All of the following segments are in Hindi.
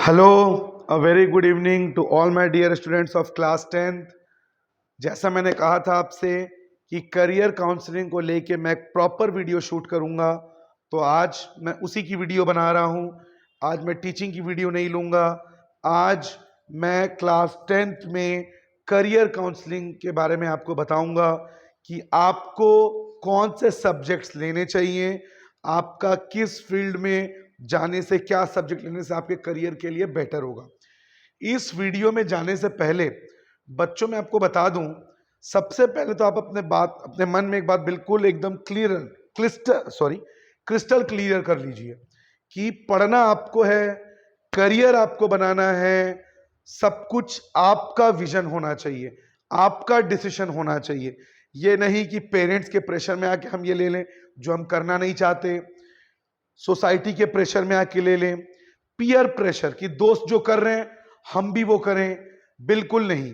Hello, a very good evening to all my dear students of class 10th। जैसा मैंने कहा था आपसे कि करियर काउंसलिंग को लेके मैं एक प्रॉपर वीडियो शूट करूंगा, तो आज मैं उसी की वीडियो बना रहा हूं। आज मैं टीचिंग की वीडियो नहीं लूंगा। आज मैं क्लास 10th में करियर काउंसलिंग के बारे में आपको बताऊंगा कि आपको कौन से सब्जेक्ट्स लेने चाहिए, आपका किस फील्ड में जाने से, क्या सब्जेक्ट लेने से आपके करियर के लिए बेटर होगा। इस वीडियो में जाने से पहले बच्चों मैं आपको बता दूं, सबसे पहले तो आप अपने मन में एक बात बिल्कुल एकदम क्रिस्टल क्लियर कर लीजिए कि पढ़ना आपको है, करियर आपको बनाना है, सब कुछ आपका विजन होना चाहिए, आपका डिसीजन होना चाहिए। ये नहीं कि पेरेंट्स के प्रेशर में आके हम ये ले लें जो हम करना नहीं चाहते, सोसाइटी के प्रेशर में आके ले लें, पीयर प्रेशर कि दोस्त जो कर रहे हैं हम भी वो करें। बिल्कुल नहीं।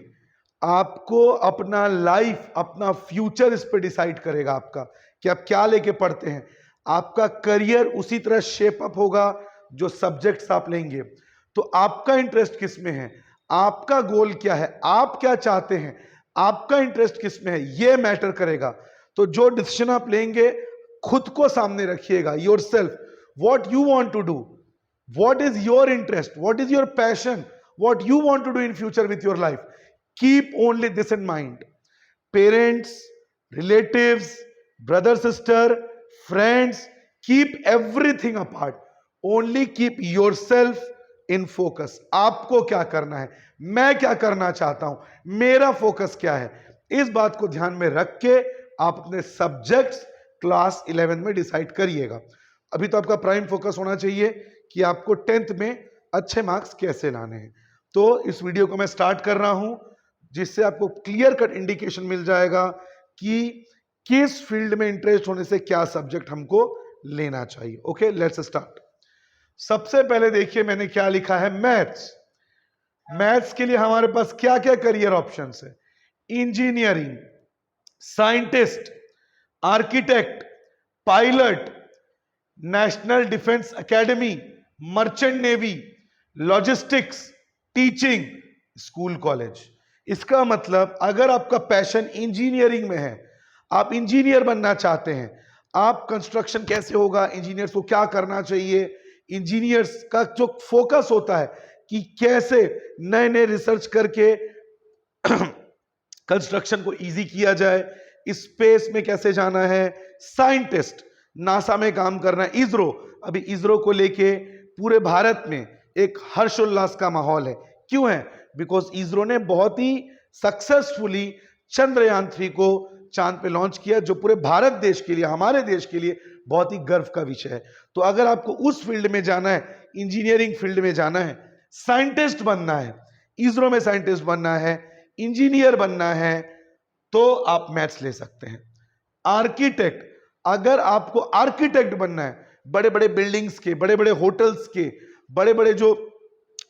आपको अपना लाइफ, अपना फ्यूचर इस पे डिसाइड करेगा आपका कि आप क्या लेके पढ़ते हैं। आपका करियर उसी तरह शेप अप होगा जो सब्जेक्ट्स आप लेंगे। तो आपका इंटरेस्ट किस में है, आपका गोल क्या है, आप क्या चाहते हैं, आपका इंटरेस्ट किस में है, ये मैटर करेगा। तो जो डिसीजन आप लेंगे खुद को सामने रखिएगा, yourself, what you want to do, what is your interest, what is your passion, what you want to do in future with your life. Keep only this in mind. Parents, relatives, brother, sister, friends, keep everything apart. Only keep yourself in focus. आपको क्या करना है, मैं क्या करना चाहता हूं, मेरा फोकस क्या है, इस बात को ध्यान में रख के आप अपने सब्जेक्ट्स क्लास 11 में डिसाइड करिएगा। अभी तो आपका प्राइम फोकस होना चाहिए कि आपको 10th में अच्छे मार्क्स कैसे लाने हैं। तो इस वीडियो को मैं स्टार्ट कर रहा हूं जिससे आपको क्लियर कट इंडिकेशन मिल जाएगा कि किस फील्ड में इंटरेस्ट होने से क्या सब्जेक्ट हमको लेना चाहिए। Okay, let's start. सबसे पहले देखिए मैंने क्या लिखा है, मैथ्स। मैथ्स के लिए हमारे पास क्या क्या करियर ऑप्शंस है, engineering, scientist, architect, pilot, national defence academy, merchant navy, logistics, teaching, school college. इसका मतलब अगर आपका पैशन इंजीनियरिंग में है, आप इंजीनियर बनना चाहते हैं, आप कंस्ट्रक्शन कैसे होगा, इंजीनियर्स को क्या करना चाहिए, इंजीनियर्स का जो फोकस होता है कि कैसे नए नए रिसर्च करके कंस्ट्रक्शन को इजी किया जाए, स्पेस में कैसे जाना है, साइंटिस्ट, नासा में काम करना है, इसरो। अभी इसरो को लेके पूरे भारत में एक हर्षोल्लास का माहौल है। क्यों है? बिकॉज इसरो ने बहुत ही सक्सेसफुली चंद्रयान 3 को चांद पे लॉन्च किया, जो पूरे भारत देश के लिए, हमारे देश के लिए बहुत ही गर्व का विषय है। तो अगर आपको उस फील्ड में जाना है, इंजीनियरिंग फील्ड में जाना है, साइंटिस्ट बनना है, इसरो में साइंटिस्ट बनना है, इंजीनियर बनना है, तो आप मैथ्स ले सकते हैं। आर्किटेक्ट, अगर आपको आर्किटेक्ट बनना है, बड़े बड़े बिल्डिंग्स के, बड़े बड़े होटल्स के, बड़े बड़े जो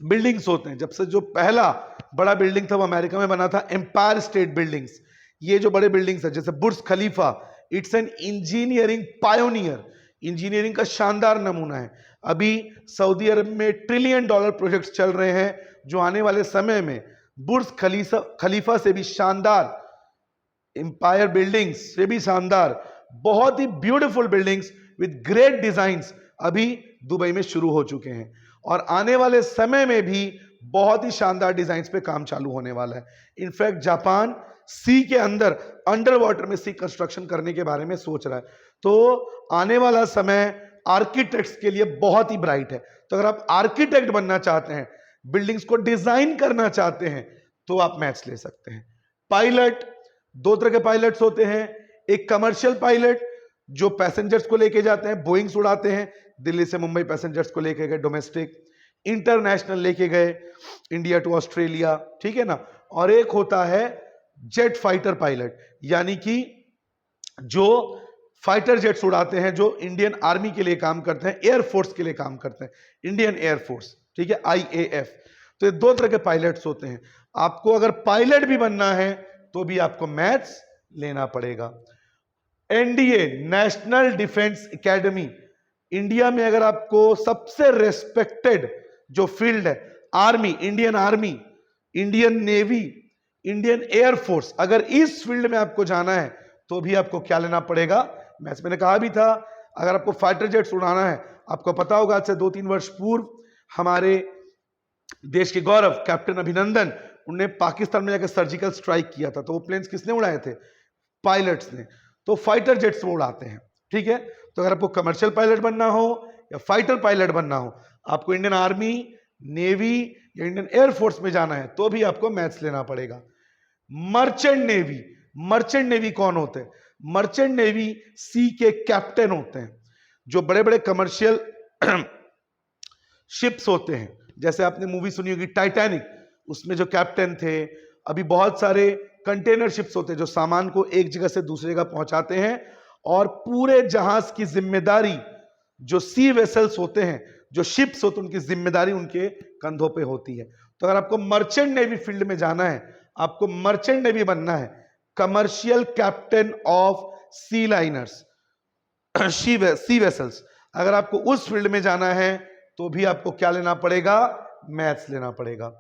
बिल्डिंग्स होते हैं, जब से जो पहला बड़ा बिल्डिंग था वो अमेरिका में बना था, एम्पायर स्टेट बिल्डिंग्स। ये जो बड़े बिल्डिंग्स है जैसे Burj Khalifa, it's an engineering pioneer, engineering का शानदार नमूना है। अभी सऊदी अरब में $1 ट्रिलियन प्रोजेक्ट्स चल रहे हैं, जो आने वाले समय में बुर्ज खलीफा से भी शानदार, एम्पायर बिल्डिंग्स से भी शानदार, बहुत ही beautiful buildings with great designs अभी दुबई में शुरू हो चुके हैं, और आने वाले समय में भी बहुत ही शानदार डिजाइन्स पे काम चालू होने वाला है। इनफैक्ट जापान सी के अंदर, अंडर वाटर में सी कंस्ट्रक्शन करने के बारे में सोच रहा है। तो आने वाला समय आर्किटेक्ट्स के लिए बहुत ही ब्राइट है। तो अगर आप आर्किटेक्ट बनना चाहते हैं, बिल्डिंग्स को डिजाइन करना चाहते हैं, तो आप मैथ्स ले सकते हैं। पायलट, दो तरह के पायलट्स होते हैं, एक कमर्शियल पायलट जो पैसेंजर्स को लेके जाते हैं, बोइंग्स उड़ाते हैं, दिल्ली से मुंबई पैसेंजर्स को लेके गए, डोमेस्टिक, इंटरनेशनल लेके गए, इंडिया टू ऑस्ट्रेलिया, ठीक है ना। और एक होता है जेट फाइटर पायलट, यानी कि जो फाइटर जेट्स उड़ाते हैं, जो इंडियन आर्मी के लिए काम करते हैं, एयरफोर्स के लिए काम करते हैं, इंडियन एयरफोर्स, ठीक है, IAF। तो ये दो तरह के पायलट्स होते हैं। आपको अगर पायलट भी बनना है तो भी आपको मैथ्स लेना पड़ेगा। NDA, national defence academy, India में अगर आपको सबसे रेस्पेक्टेड जो फील्ड है, army, Indian navy, Indian air force, अगर इस फील्ड में आपको जाना है तो भी आपको क्या लेना पड़ेगा? मैथ्स। मैंने कहा भी था अगर आपको फाइटर जेट्स उड़ाना है, आपको पता होगा आज से 2-3 वर्ष पूर्व हमारे देश के गौरव कैप्टन अभिनंदन, उन्होंने पाकिस्तान में जाकर सर्जिकल स्ट्राइक किया था, तो वो प्लेन्स किसने उड़ाए थे? पायलट्स ने। तो फाइटर जेट्स वो उड़ाते हैं, ठीक है। तो अगर आपको कमर्शियल पायलट बनना हो या फाइटर पायलट बनना हो, आपको इंडियन आर्मी, नेवी या इंडियन एयरफोर्स में जाना है तो भी आपको मैथ्स लेना पड़ेगा। मर्चेंट नेवी कौन होते हैं? मर्चेंट नेवी सी के कैप्टन होते हैं, जो बड़े बड़े कमर्शियल शिप्स होते हैं, जैसे आपने मूवी सुनी होगी टाइटैनिक, उसमें जो कैप्टन थे। अभी बहुत सारे कंटेनर शिप्स होते हैं जो सामान को एक जगह से दूसरी जगह पहुंचाते हैं, और पूरे जहाज की जिम्मेदारी जो सी वेसल्स होते हैं, जो शिप्स होते हैं, उनकी जिम्मेदारी उनके कंधों पे होती है। तो अगर आपको मर्चेंट नेवी फील्ड में जाना है, आपको मर्चेंट नेवी बनना है, commercial captain of sea liners, sea vessels, अगर आपको उस फील्ड में जाना है तो भी आपको क्या लेना पड़ेगा? मैथ्स लेना पड़ेगा।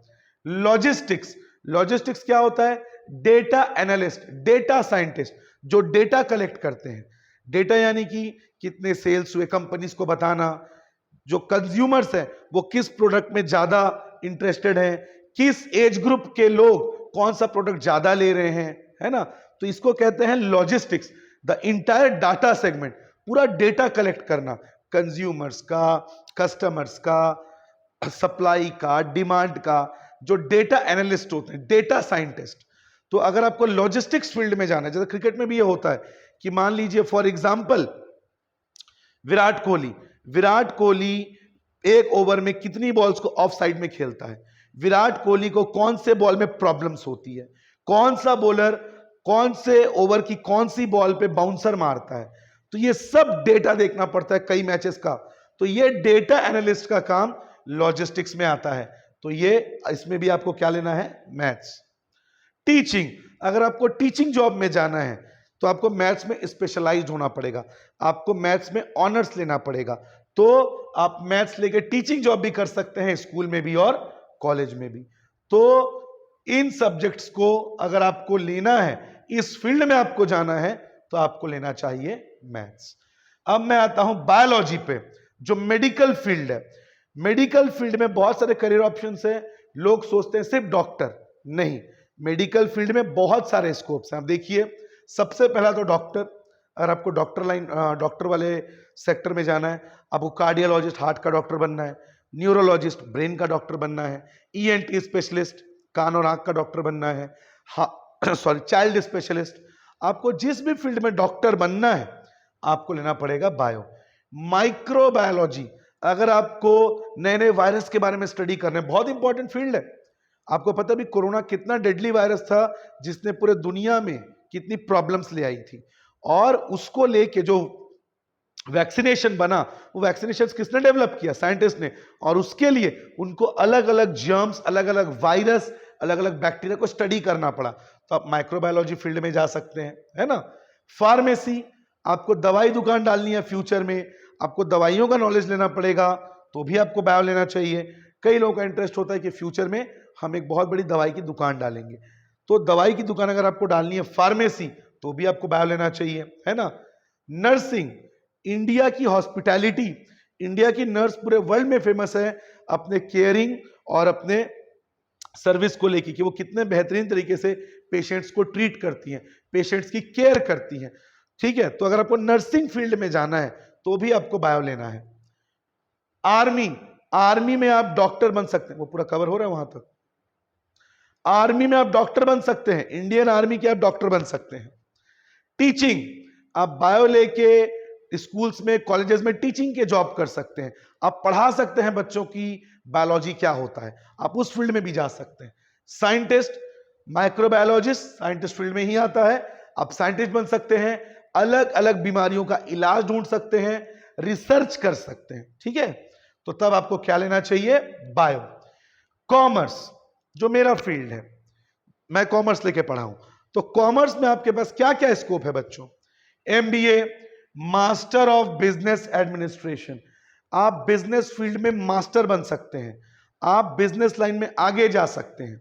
लॉजिस्टिक्स क्या होता है? डेटा एनालिस्ट, डेटा साइंटिस्ट, जो डेटा कलेक्ट करते हैं। डेटा यानी कि कितने सेल्स हुए, कंपनीज को बताना, जो कंज्यूमर्स हैं वो किस प्रोडक्ट में ज्यादा इंटरेस्टेड हैं, किस एज ग्रुप के लोग कौन सा प्रोडक्ट ज्यादा ले रहे हैं, है ना। तो इसको कहते हैं logistics. The entire data segment, पूरा डेटा कलेक्ट करना, कंज्यूमर्स का, कस्टमर्स का, सप्लाई का, डिमांड का, जो डेटा एनालिस्ट होते हैं, डेटा साइंटिस्ट। तो अगर आपको लॉजिस्टिक्स फील्ड में जाना है, जैसे क्रिकेट में भी ये होता है कि मान लीजिए फॉर एग्जांपल विराट कोहली एक ओवर में कितनी बॉल्स को ऑफ साइड में खेलता है, विराट कोहली को कौन से बॉल में प्रॉब्लम्स होती है, कौन सा बॉलर कौन से ओवर की कौन सी बॉल पे बाउंसर मारता है, तो ये सब डेटा देखना पड़ता है कई मैचेस का। तो ये डेटा एनालिस्ट का काम लॉजिस्टिक्स में आता है। तो ये इसमें भी आपको क्या लेना है? मैथ्स। टीचिंग, अगर आपको टीचिंग जॉब में जाना है तो आपको मैथ्स में स्पेशलाइज्ड होना पड़ेगा, आपको मैथ्स में ऑनर्स लेना पड़ेगा। तो आप मैथ्स लेके टीचिंग जॉब भी कर सकते हैं, स्कूल में भी और कॉलेज में भी। तो इन सब्जेक्ट्स को अगर आपको लेना है, इस फील्ड में आपको जाना है, तो आपको लेना चाहिए मैथ्स। अब मैं आता हूं बायोलॉजी पे, जो मेडिकल फील्ड है। मेडिकल फील्ड में बहुत सारे करियर ऑप्शंस हैं। लोग सोचते हैं सिर्फ डॉक्टर, नहीं, मेडिकल फील्ड में बहुत सारे स्कोप्स हैं। आप देखिए, सबसे पहला तो डॉक्टर, अगर आपको डॉक्टर वाले सेक्टर में जाना है, आपको कार्डियोलॉजिस्ट हार्ट का डॉक्टर बनना है, न्यूरोलॉजिस्ट ब्रेन का डॉक्टर बनना है, ईएनटी स्पेशलिस्ट कान और आंख का डॉक्टर बनना है, चाइल्ड स्पेशलिस्ट, आपको जिस भी फील्ड में डॉक्टर बनना है आपको लेना पड़ेगा बायो। माइक्रोबायोलॉजी, अगर आपको नए नए वायरस के बारे में स्टडी करना है, बहुत इंपॉर्टेंट फील्ड है। आपको पता भी कोरोना कितना डेडली वायरस था, जिसने पूरे दुनिया में कितनी प्रॉब्लम्स ले आई थी, और उसको लेके जो वैक्सीनेशन बना, वो वैक्सीनेशन किसने डेवलप किया? साइंटिस्ट ने। और उसके लिए उनको अलग अलग जर्म्स, अलग अलग वायरस, अलग अलग बैक्टीरिया को स्टडी करना पड़ा। तो आप माइक्रोबायोलॉजी फील्ड में जा सकते हैं, है ना। फार्मेसी, आपको दवाई दुकान डालनी है फ्यूचर में, आपको दवाइयों का नॉलेज लेना पड़ेगा, तो भी आपको बायो लेना चाहिए। कई लोगों का इंटरेस्ट होता है कि फ्यूचर में हम एक बहुत बड़ी दवाई की दुकान डालेंगे, तो दवाई की दुकान अगर आपको डालनी है फार्मेसी, तो भी आपको बायो लेना चाहिए, है ना। नर्सिंग, इंडिया की हॉस्पिटैलिटी, इंडिया की नर्स पूरे वर्ल्ड में फेमस है अपने केयरिंग और अपने सर्विस को लेके, कि वो कितने बेहतरीन तरीके से पेशेंट्स को ट्रीट करती हैं, पेशेंट्स की केयर करती हैं, ठीक है। तो अगर आपको नर्सिंग फील्ड में जाना है तो भी आपको बायो लेना है। आर्मी में आप डॉक्टर बन सकते हैं, वो पूरा कवर हो रहा है वहां तक। आर्मी में आप डॉक्टर बन सकते हैं, इंडियन आर्मी के आप डॉक्टर बन सकते हैं। टीचिंग, आप बायो लेके स्कूल्स में, कॉलेजेस में टीचिंग के जॉब कर सकते हैं, आप पढ़ा सकते हैं बच्चों की बायोलॉजी क्या होता है, आप उस फील्ड में भी जा सकते हैं। साइंटिस्ट, माइक्रोबायोलॉजिस्ट साइंटिस्ट फील्ड में ही आता है, आप साइंटिस्ट बन सकते हैं, अलग अलग बीमारियों का इलाज ढूंढ सकते हैं, रिसर्च कर सकते हैं, ठीक है। तो तब आपको क्या लेना चाहिए? बायो। कॉमर्स, जो मेरा फील्ड है, मैं कॉमर्स लेके पढ़ा हूं, तो कॉमर्स में आपके पास क्या क्या स्कोप है बच्चों? MBA, master of business administration, आप बिजनेस फील्ड में मास्टर बन सकते हैं, आप बिजनेस लाइन में आगे जा सकते हैं।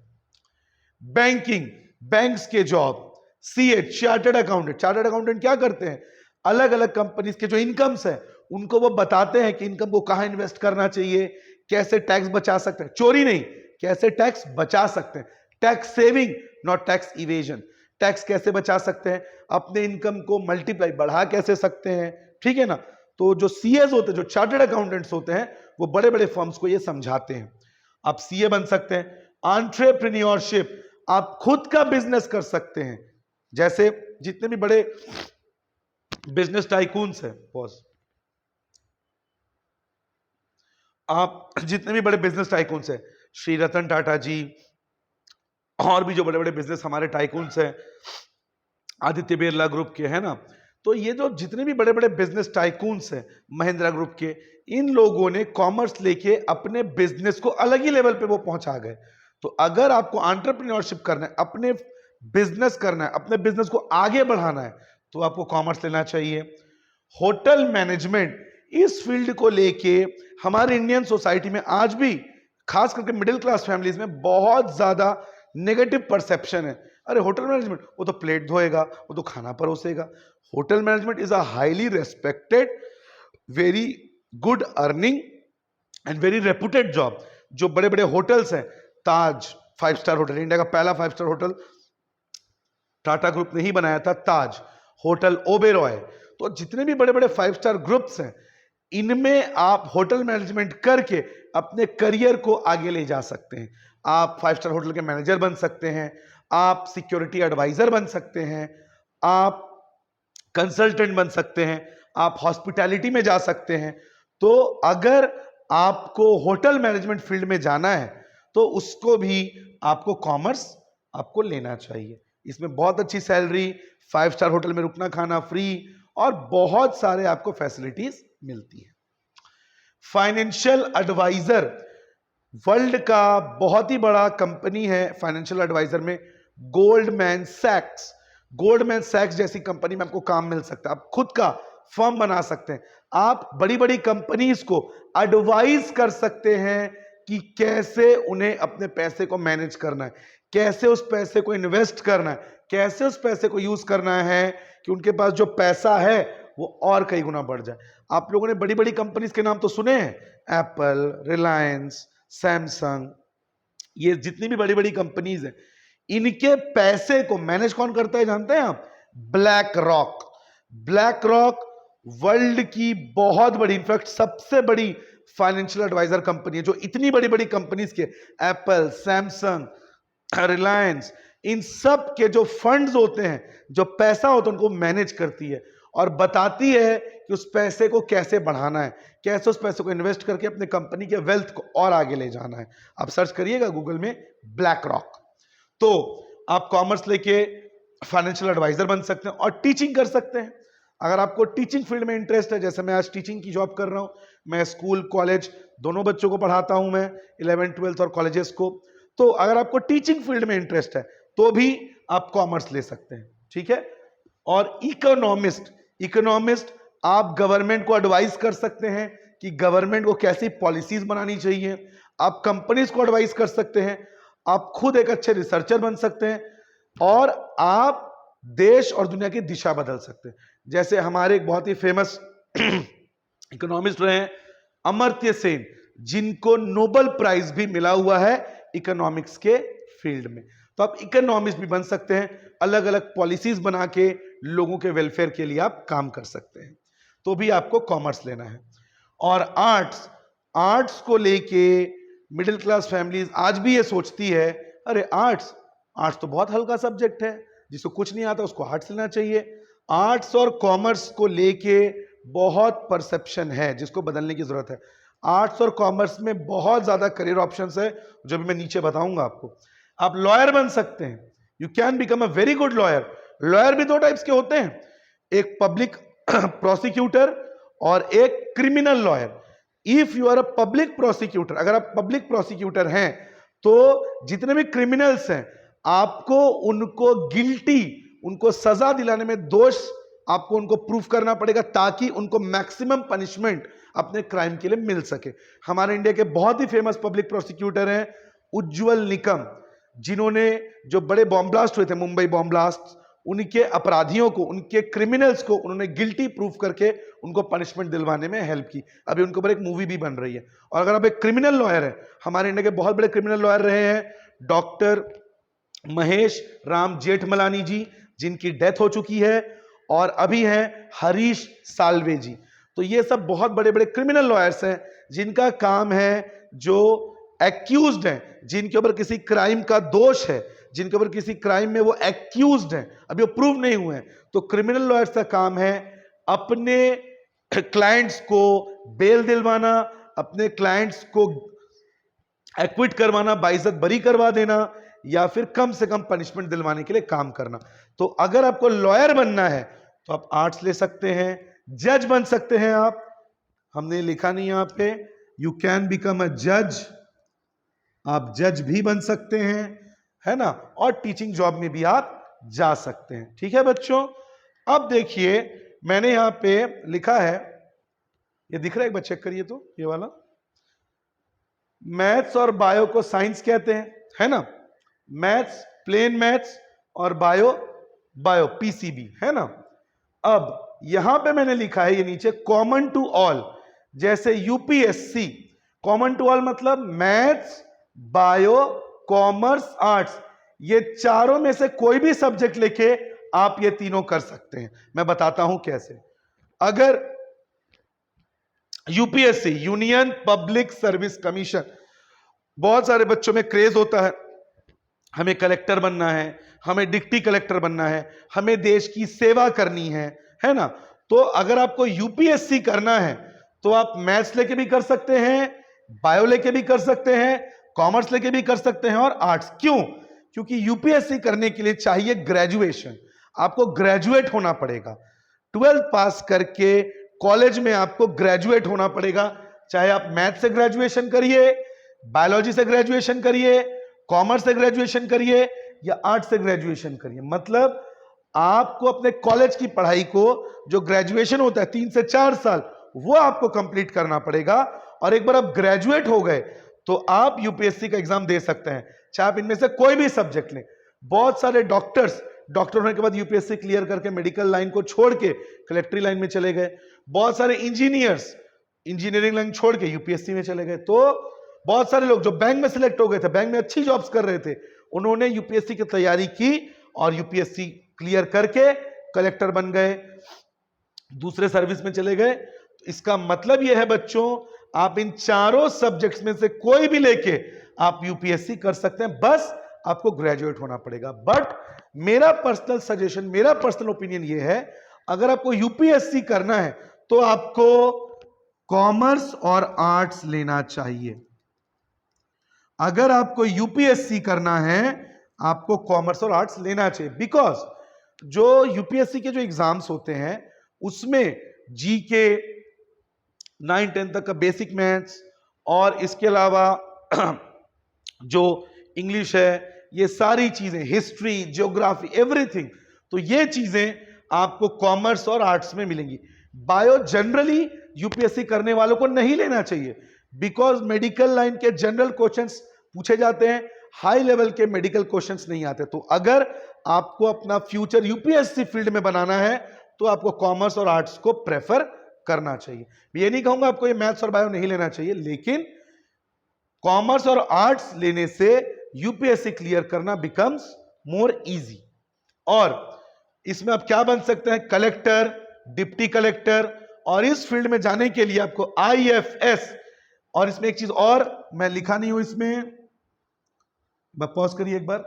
बैंकिंग, बैंक्स के जॉब, सीए चार्टर्ड अकाउंटेंट क्या करते हैं, अलग अलग कंपनीज के जो इनकम्स है उनको वो बताते हैं कि इनकम को कहां इन्वेस्ट करना चाहिए, कैसे टैक्स बचा सकते हैं, चोरी नहीं, कैसे टैक्स बचा सकते हैं, tax saving not tax evasion, tax कैसे बचा सकते हैं, अपने इनकम को मल्टीप्लाई बढ़ा कैसे सकते हैं, ठीक है ना। तो जो सीएस होते हैं, जो चार्टर्ड अकाउंटेंट्स होते हैं, वो बड़े बड़े फर्म्स को ये समझाते हैं। आप सीए बन सकते हैं। एंटरप्रेन्योरशिप, आप खुद का बिजनेस कर सकते हैं। जैसे जितने भी बड़े बिजनेस टाइकून्स हैं, पॉज, आप जितने भी बड़े बिजनेस टाइकून्स हैं, श्री रतन टाटा जी, और भी जो बड़े बड़े बिजनेस हमारे टाइकून्स हैं, आदित्य बिरला ग्रुप के, है ना। तो ये जो जितने भी बड़े बड़े बिजनेस टाइकून्स हैं महिंद्रा ग्रुप के, इन लोगों ने कॉमर्स लेके अपने बिजनेस को अलग ही लेवल पे वो पहुंचा गए। तो अगर आपको एंटरप्रेन्योरशिप करना है, अपने बिजनेस करना है, अपने बिजनेस को आगे बढ़ाना है, तो आपको कॉमर्स लेना चाहिए। होटल मैनेजमेंट, इस फील्ड को लेके हमारे इंडियन सोसाइटी में आज भी खास करके मिडिल क्लास फैमिलीज में बहुत ज्यादा नेगेटिव परसेप्शन है। अरे होटल मैनेजमेंट, वो तो प्लेट धोएगा, वो तो खाना परोसेगा। Hotel management is a highly respected, very good earning and very reputed job. जो बड़े बड़े होटल्स हैं, ताज 5 स्टार होटल, इंडिया का पहला 5 स्टार होटल टाटा ग्रुप ने ही बनाया था, ताज होटल ओबेरॉय। तो जितने भी बड़े बड़े 5 स्टार ग्रुप्स हैं, इनमें आप होटल मैनेजमेंट करके अपने करियर को आगे ले जा सकते हैं। आप 5 स्टार होटल के मैनेजर बन सकते हैं, आप सिक्योरिटी एडवाइजर बन सकते हैं, आप कंसल्टेंट बन सकते हैं, आप हॉस्पिटैलिटी में जा सकते हैं। तो अगर आपको होटल मैनेजमेंट फील्ड में जाना है तो उसको भी आपको कॉमर्स आपको लेना चाहिए। इसमें बहुत अच्छी सैलरी, 5 स्टार होटल में रुकना खाना फ्री, और बहुत सारे आपको फैसिलिटीज मिलती है। फाइनेंशियल एडवाइजर, वर्ल्ड का बहुत ही बड़ा कंपनी है फाइनेंशियल एडवाइजर में, गोल्डमैन सैक्स। गोल्डमैन सैक्स जैसी कंपनी में आपको काम मिल सकता है, आप खुद का फर्म बना सकते हैं, आप बड़ी बड़ी कंपनीज को एडवाइज कर सकते हैं कि कैसे उन्हें अपने पैसे को मैनेज करना है, कैसे उस पैसे को इन्वेस्ट करना है, कैसे उस पैसे को यूज करना है कि उनके पास जो पैसा है वो और कई गुना बढ़ जाए। आप लोगों ने बड़ी बड़ी कंपनीज के नाम तो सुने हैं, एप्पल, रिलायंस, सैमसंग, ये जितनी भी बड़ी बड़ी कंपनीज हैं, इनके पैसे को मैनेज कौन करता है जानते हैं आप? Black rock. Black rock world की बहुत बड़ी, इनफैक्ट सबसे बड़ी फाइनेंशियल एडवाइजर कंपनी है, जो इतनी बड़ी बड़ी कंपनीज के, एप्पल, सैमसंग, रिलायंस, इन सब के जो फंड्स होते हैं, जो पैसा होता है, उनको मैनेज करती है और बताती है कि उस पैसे को कैसे बढ़ाना है, कैसे उस पैसे को इन्वेस्ट करके अपने कंपनी के वेल्थ को और आगे ले जाना है। आप सर्च करिएगा गूगल में ब्लैक रॉक। तो आप कॉमर्स लेके फाइनेंशियल एडवाइजर बन सकते हैं और टीचिंग कर सकते हैं। अगर आपको टीचिंग फील्ड में इंटरेस्ट है, जैसे मैं आज टीचिंग की जॉब कर रहा हूं, मैं स्कूल कॉलेज दोनों बच्चों को पढ़ाता हूं, मैं 11th 12th और कॉलेजेस को। तो अगर आपको टीचिंग फील्ड में इंटरेस्ट है तो भी आप कॉमर्स ले सकते हैं, ठीक है। और इकोनॉमिस्ट, इकोनॉमिस्ट आप गवर्नमेंट को एडवाइस कर सकते हैं कि गवर्नमेंट को कैसी पॉलिसीज बनानी चाहिए, आप कंपनीज को एडवाइस कर सकते हैं, आप खुद एक अच्छे रिसर्चर बन सकते हैं, और आप देश और दुनिया की दिशा बदल सकते हैं। जैसे हमारे एक बहुत ही फेमस इकोनॉमिस्ट रहे हैं अमर्त्य सेन, जिनको नोबेल प्राइज भी मिला हुआ है इकोनॉमिक्स के फील्ड में। तो आप इकोनॉमिस्ट भी बन सकते हैं, अलग अलग पॉलिसीज बना के लोगों के वेलफेयर के लिए आप काम कर सकते हैं। तो भी आपको कॉमर्स लेना है। और आर्ट्स, आर्ट्स को लेके मिडिल क्लास फैमिलीज आज भी ये सोचती है, अरे आर्ट्स, आर्ट्स तो बहुत हल्का सब्जेक्ट है, जिसको कुछ नहीं आता उसको आर्ट्स लेना चाहिए। आर्ट्स और कॉमर्स को लेके बहुत परसेप्शन है जिसको बदलने की जरूरत है। आर्ट्स और कॉमर्स में बहुत ज्यादा करियर ऑप्शंस है, जो भी मैं नीचे बताऊंगा आपको। आप लॉयर बन सकते हैं, you can become a very good lawyer. Lawyer भी 2 टाइप्स के होते हैं, एक पब्लिक प्रोसिक्यूटर और एक criminal lawyer. If you are a public prosecutor, अगर आप पब्लिक प्रोसिक्यूटर हैं तो जितने भी क्रिमिनल्स हैं आपको उनको गिल्टी, उनको सजा दिलाने में, दोष आपको उनको प्रूफ करना पड़ेगा ताकि उनको मैक्सिमम पनिशमेंट अपने क्राइम के लिए मिल सके। हमारे इंडिया के बहुत ही फेमस पब्लिक प्रोसिक्यूटर हैं उज्ज्वल निकम, जिन्होंने जो बड़े बॉम्ब ब्लास्ट हुए थे, मुंबई बॉम्ब ब्लास्ट, उनके अपराधियों को, उनके क्रिमिनल्स को उन्होंने गिल्टी प्रूफ करके उनको पनिशमेंट दिलवाने में हेल्प की। अभी उनके ऊपर एक मूवी भी बन रही है। और अगर आप एक क्रिमिनल लॉयर है, हमारे इंडिया के बहुत बड़े क्रिमिनल लॉयर रहे हैं डॉक्टर महेश राम जेठमलानी जी, जिनकी डेथ हो चुकी है, और अभी हैं हरीश साल्वे जी। तो ये सब बहुत बड़े बड़े क्रिमिनल लॉयर्स हैं जिनका काम है, जो एक्यूज्ड हैं, जिनके ऊपर किसी क्राइम का दोष है, जिनके ऊपर किसी क्राइम में वो एक्यूज्ड हैं, अभी वो प्रूव नहीं हुए हैं, तो क्रिमिनल लॉयर्स का काम है अपने क्लाइंट्स को बेल दिलवाना, अपने क्लाइंट्स को एक्विट करवाना, बाइज्जत बरी करवा देना, या फिर कम से कम पनिशमेंट दिलवाने के लिए काम करना। तो अगर आपको लॉयर बनना है तो आप आर्ट्स ले सकते हैं, जज बन सकते हैं आप, हमने लिखा नहीं यहां पे, यू कैन बिकम अ जज, आप जज भी बन सकते हैं, है ना, और टीचिंग जॉब में भी आप जा सकते हैं। ठीक है बच्चों, अब देखिए मैंने यहां पे लिखा है, ये दिख रहा है, एक बार चेक करिए तो, ये वाला मैथ्स और बायो को साइंस कहते हैं, है ना, मैथ्स प्लेन मैथ्स और बायो बायो पीसीबी, है ना। अब यहां पे मैंने लिखा है ये नीचे कॉमन टू ऑल, जैसे यूपीएससी, कॉमन टू ऑल मतलब मैथ्स बायो कॉमर्स आर्ट्स, ये चारों में से कोई भी सब्जेक्ट लेके आप ये तीनों कर सकते हैं। मैं बताता हूं कैसे। अगर UPSC, union public service commission, बहुत सारे बच्चों में क्रेज होता है, हमें कलेक्टर बनना है, हमें डिप्टी कलेक्टर बनना है, हमें देश की सेवा करनी है ना। तो अगर आपको यूपीएससी करना है तो आप मैथ्स लेके भी कर सकते हैं, बायो लेके भी कर सकते हैं, कॉमर्स लेके भी कर सकते हैं और आर्ट्स। क्यों? क्योंकि यूपीएससी करने के लिए चाहिए ग्रेजुएशन, आपको ग्रेजुएट होना पड़ेगा। 12th पास करके कॉलेज में आपको ग्रेजुएट होना पड़ेगा, चाहे आप मैथ से ग्रेजुएशन करिए, बायोलॉजी से ग्रेजुएशन करिए, कॉमर्स से ग्रेजुएशन करिए या आर्ट्स से ग्रेजुएशन करिए। मतलब आपको अपने कॉलेज की पढ़ाई को, जो ग्रेजुएशन होता है 3 से 4 साल, वो आपको कंप्लीट करना पड़ेगा। और एक बार आप ग्रेजुएट हो गए तो आप यूपीएससी का एग्जाम दे सकते हैं, चाहे आप इनमें से कोई भी सब्जेक्ट लें। बहुत सारे डॉक्टर होने के बाद यूपीएससी क्लियर करके मेडिकल लाइन को छोड़ के कलेक्ट्री लाइन में चले गए। बहुत सारे इंजीनियर्स इंजीनियरिंग लाइन छोड़ के यूपीएससी में चले गए। तो बहुत सारे लोग जो बैंक में सिलेक्ट हो गए थे, बैंक में अच्छी जॉब्स कर रहे थे, उन्होंने यूपीएससी की तैयारी की और यूपीएससी क्लियर करके कलेक्टर बन गए, दूसरे सर्विस में चले गए। इसका मतलब यह है बच्चों, आप इन चारों सब्जेक्ट्स में से कोई भी लेके आप यूपीएससी कर सकते हैं, बस आपको ग्रेजुएट होना पड़ेगा। बट मेरा पर्सनल सजेशन, मेरा पर्सनल ओपिनियन यह है, अगर आपको यूपीएससी करना है तो आपको कॉमर्स और आर्ट्स लेना चाहिए। अगर आपको यूपीएससी करना है आपको कॉमर्स और आर्ट्स लेना चाहिए, बिकॉज जो यूपीएससी के जो एग्जाम्स होते हैं उसमें जीके 9-10 तक का बेसिक मैथ्स और इसके अलावा जो इंग्लिश है, ये सारी चीजें, हिस्ट्री, ज्योग्राफी, एवरीथिंग, तो ये चीजें आपको कॉमर्स और आर्ट्स में मिलेंगी। बायो जनरली यूपीएससी करने वालों को नहीं लेना चाहिए, बिकॉज मेडिकल लाइन के जनरल क्वेश्चंस पूछे जाते हैं, हाई लेवल के मेडिकल क्वेश्चंस नहीं आते। तो अगर आपको अपना फ्यूचर यूपीएससी फील्ड में बनाना है तो आपको कॉमर्स और आर्ट्स को प्रेफर करना चाहिए। ये नहीं कहूंगा आपको ये मैथ्स और बायो नहीं लेना चाहिए, लेकिन कॉमर्स और आर्ट्स लेने से यूपीएससी क्लियर करना बिकम्स मोर इजी। और इसमें आप क्या बन सकते हैं? Collector, deputy collector. और इस फील्ड में जाने के लिए आपको आईएफएस, और इसमें एक चीज और मैं लिखा नहीं हूं, इसमें पॉज करिए एक बार,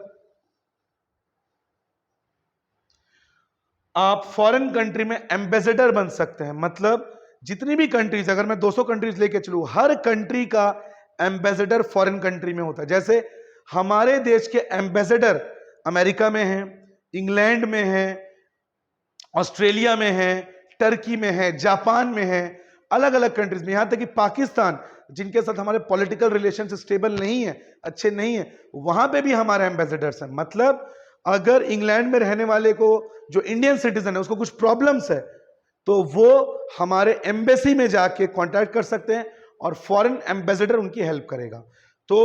आप फॉरेन कंट्री में एम्बेसडर बन सकते हैं। मतलब जितनी भी कंट्रीज, अगर मैं 200 कंट्रीज लेके चलूं, हर कंट्री का एम्बेसडर फॉरेन कंट्री में होता है। जैसे हमारे देश के एम्बेसडर अमेरिका में हैं, इंग्लैंड में हैं, ऑस्ट्रेलिया में हैं, टर्की में है, जापान में है, अलग अलग कंट्रीज में, यहां तक कि पाकिस्तान, जिनके साथ हमारे पॉलिटिकल रिलेशन स्टेबल नहीं है, अच्छे नहीं है, वहां पे भी हमारे एम्बेसडर्स हैं। मतलब अगर इंग्लैंड में रहने वाले को, जो इंडियन सिटीजन है, उसको कुछ प्रॉब्लम्स है, तो वो हमारे एम्बेसी में जाके कांटेक्ट कर सकते हैं और फॉरेन एम्बेसडर उनकी हेल्प करेगा। तो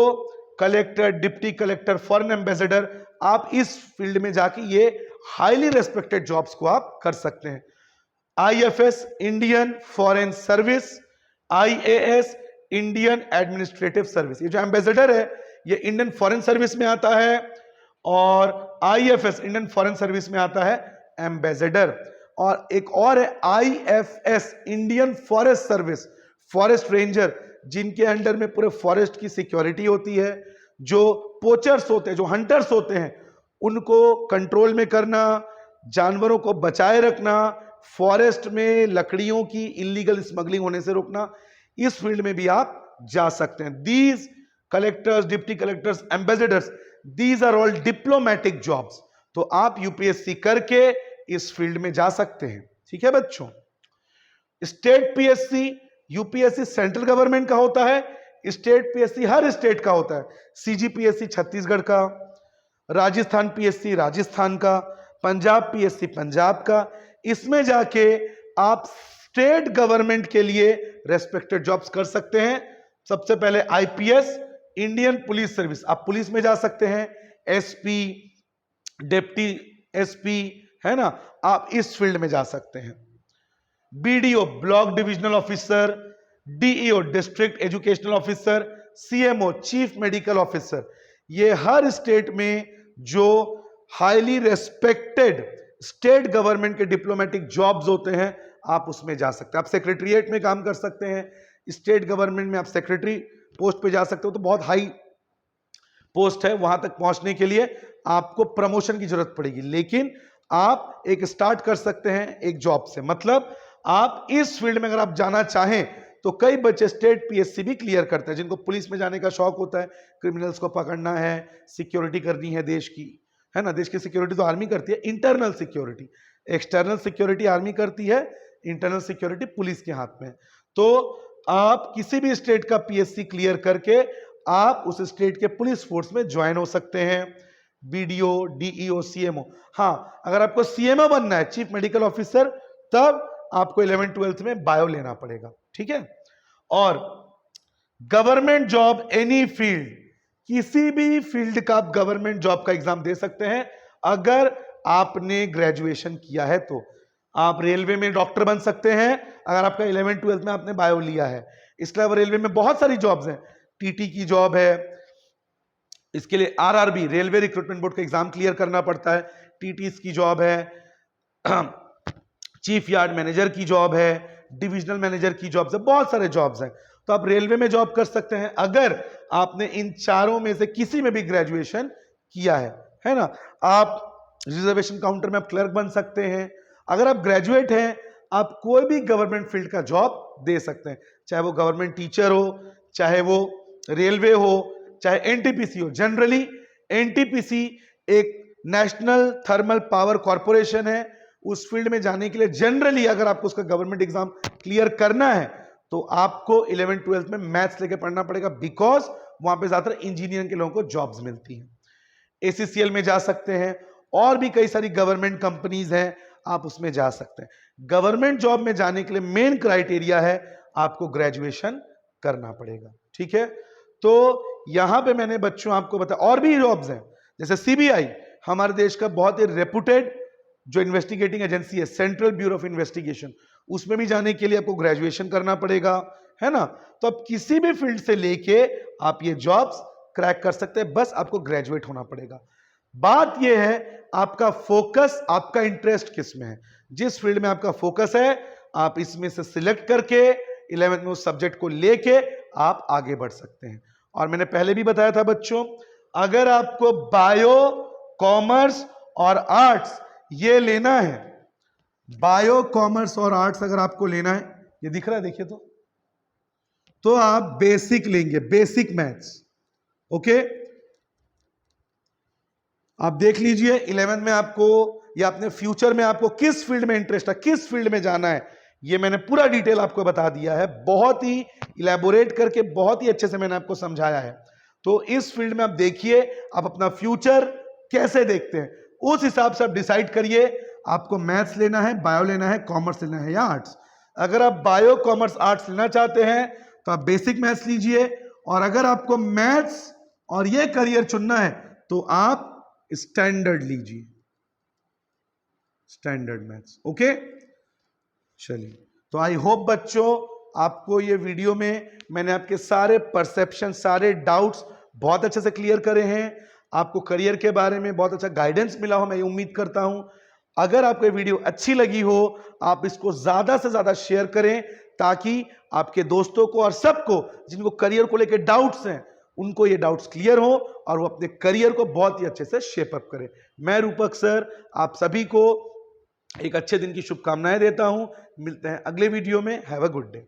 collector, deputy collector, foreign ambassador, आप इस फील्ड में जाके ये हाईली रेस्पेक्टेड जॉब्स को आप कर सकते हैं। IFS, Indian foreign service, IAS, Indian administrative service. ये जो एम्बेसडर है ये इंडियन फॉरेन सर्विस में आता है, और आईएफएस इंडियन फॉरेन सर्विस में आता है एम्बेसडर। और एक और है IFS, Indian forest service, forest ranger, जिनके अंडर में पूरे फॉरेस्ट की सिक्योरिटी होती है। जो पोचर्स होते हैं, जो हंटर्स होते हैं, उनको कंट्रोल में करना, जानवरों को बचाए रखना, फॉरेस्ट में लकड़ियों की इलीगल स्मगलिंग होने से रोकना, इस फील्ड में भी आप जा सकते हैं। These collectors, deputy collectors, ambassadors, these are all diplomatic jobs. तो आप यूपीएससी करके इस फील्ड में जा सकते हैं। ठीक है बच्चों। State PSC, UPSC central government का होता है, स्टेट पीएससी हर स्टेट का होता है। सीजीपीएससी छत्तीसगढ़ का, राजस्थान पीएससी राजस्थान का, पंजाब पीएससी पंजाब का। इसमें जाके आप स्टेट गवर्नमेंट के लिए रेस्पेक्टेड जॉब्स कर सकते हैं। सबसे पहले आईपीएस, इंडियन पुलिस सर्विस, आप पुलिस में जा सकते हैं। एसपी, डिप्टी एसपी, है ना, आप इस फील्ड में जा सकते हैं। BDO, block divisional officer, DEO, district educational officer, CMO, chief medical officer, ये हर स्टेट में जो हाईली रेस्पेक्टेड स्टेट गवर्नमेंट के डिप्लोमेटिक जॉब्स होते हैं, आप उसमें जा सकते हैं। आप सेक्रेटरीट में काम कर सकते हैं, स्टेट गवर्नमेंट में आप सेक्रेटरी पोस्ट पे जा सकते हो, तो बहुत हाई पोस्ट है। वहां तक पहुंचने के लिए आपको प्रमोशन की जरूरत पड़ेगी, लेकिन आप एक स्टार्ट कर सकते हैं एक जॉब से। मतलब आप इस फील्ड में अगर आप जाना चाहें तो कई बच्चे स्टेट पीएससी भी क्लियर करते हैं, जिनको पुलिस में जाने का शौक होता है, क्रिमिनल्स को पकड़ना है, सिक्योरिटी करनी है देश की, है ना। देश की सिक्योरिटी तो आर्मी करती है, internal security, external security army करती है, इंटरनल सिक्योरिटी पुलिस के हाथ में। तो आप किसी भी स्टेट का पीएससी क्लियर करके आप उस स्टेट के पुलिस फोर्स में ज्वाइन हो सकते हैं। BDO, DEO, CMO. हाँ, अगर आपको सीएमओ बनना है, चीफ मेडिकल ऑफिसर, तब आपको 11th-12th में बायो लेना पड़ेगा। ठीक है। और गवर्नमेंट जॉब, एनी फील्ड, किसी भी फील्ड का आप गवर्नमेंट जॉब का एग्जाम दे सकते हैं अगर आपने ग्रेजुएशन किया है। तो आप रेलवे में डॉक्टर बन सकते हैं अगर आपका 11th-12th में आपने बायो लिया है। इसके अलावा रेलवे में बहुत सारी जॉब्स हैं। टीटी की जॉब है, इसके लिए आरआरबी, रेलवे रिक्रूटमेंट बोर्ड का एग्जाम क्लियर करना पड़ता है। टीटीस की जॉब है, चीफ यार्ड मैनेजर की जॉब है, डिविजनल मैनेजर की जॉब्स है, बहुत सारे जॉब्स हैं। तो आप रेलवे में जॉब कर सकते हैं अगर आपने इन चारों में से किसी में भी ग्रेजुएशन किया है ना। आप रिजर्वेशन काउंटर में आप क्लर्क बन सकते हैं। अगर आप ग्रेजुएट हैं, आप कोई भी गवर्नमेंट फील्ड का जॉब दे सकते हैं, चाहे वो गवर्नमेंट टीचर हो, चाहे वो रेलवे हो, चाहे एनटीपीसी हो। जनरली एनटीपीसी एक नेशनल थर्मल पावर कॉर्पोरेशन है। उस फील्ड में जाने के लिए जनरली अगर आपको उसका गवर्नमेंट एग्जाम क्लियर करना है तो आपको 11th-12th में मैथ्स लेके पढ़ना पड़ेगा, बिकॉज वहां पे ज्यादातर इंजीनियरिंग के लोगों को जॉब्स मिलती हैं। एसीसीएल में जा सकते हैं, और भी कई सारी गवर्नमेंट कंपनीज हैं, आप उसमें जा सकते हैं। गवर्नमेंट जॉब में जाने के लिए मेन क्राइटेरिया है आपको ग्रेजुएशन करना पड़ेगा। ठीक है। तो यहां पे मैंने बच्चों आपको बताया और भी जॉब्स हैं, जैसे सीबीआई, हमारे देश का बहुत ही रेपुटेड जो इन्वेस्टिगेटिंग एजेंसी है, सेंट्रल ब्यूरो ऑफ इन्वेस्टिगेशन, उसमें भी जाने के लिए आपको ग्रेजुएशन करना पड़ेगा, है ना। तो आप किसी भी फील्ड से लेके आप ये जॉब्स क्रैक कर सकते हैं, बस आपको ग्रेजुएट होना पड़ेगा। बात यह है आपका फोकस, आपका इंटरेस्ट किस में है। जिस फील्ड में आपका फोकस है आप इसमें से सिलेक्ट करके 11th में उस सब्जेक्ट को लेके आप आगे बढ़ सकते हैं। और मैंने पहले भी बताया था बच्चों, अगर आपको बायो, कॉमर्स और आर्ट्स ये लेना है, बायो, कॉमर्स और आर्ट्स अगर आपको लेना है, ये दिख रहा है देखिए, तो आप बेसिक लेंगे, बेसिक मैथ्स। ओके, आप देख लीजिए 11th में आपको या अपने फ्यूचर में आपको किस फील्ड में इंटरेस्ट है, किस फील्ड में जाना है, ये मैंने पूरा डिटेल आपको बता दिया है, बहुत ही इलेबोरेट करके, बहुत ही अच्छे से मैंने आपको समझाया है। तो इस फील्ड में आप देखिए आप अपना फ्यूचर कैसे देखते हैं। उस हिसाब से आप डिसाइड करिए आपको मैथ्स लेना है, बायो लेना है, कॉमर्स लेना है या आर्ट्स। अगर आप बायो, कॉमर्स, आर्ट्स लेना चाहते हैं तो आप बेसिक मैथ्स लीजिए, और अगर आपको मैथ्स और ये करियर चुनना है तो आप स्टैंडर्ड लीजिए, स्टैंडर्ड मैथ्स। ओके, चलिए, तो आई होप बच्चों आपको ये वीडियो में मैंने आपके सारे परसेप्शन, सारे डाउट्स बहुत अच्छे से क्लियर करे हैं। आपको करियर के बारे में बहुत अच्छा गाइडेंस मिला हो, मैं ये उम्मीद करता हूं। अगर आपको ये वीडियो अच्छी लगी हो, आप इसको ज्यादा से ज्यादा शेयर करें, ताकि आपके दोस्तों को और सबको जिनको करियर को लेकर डाउट्स हैं, उनको ये डाउट्स क्लियर हो और वो अपने करियर को बहुत ही अच्छे से शेप अप करें। मैं रूपक सर आप सभी को एक अच्छे दिन की शुभकामनाएं देता हूं। मिलते हैं अगले वीडियो में। Have a good day.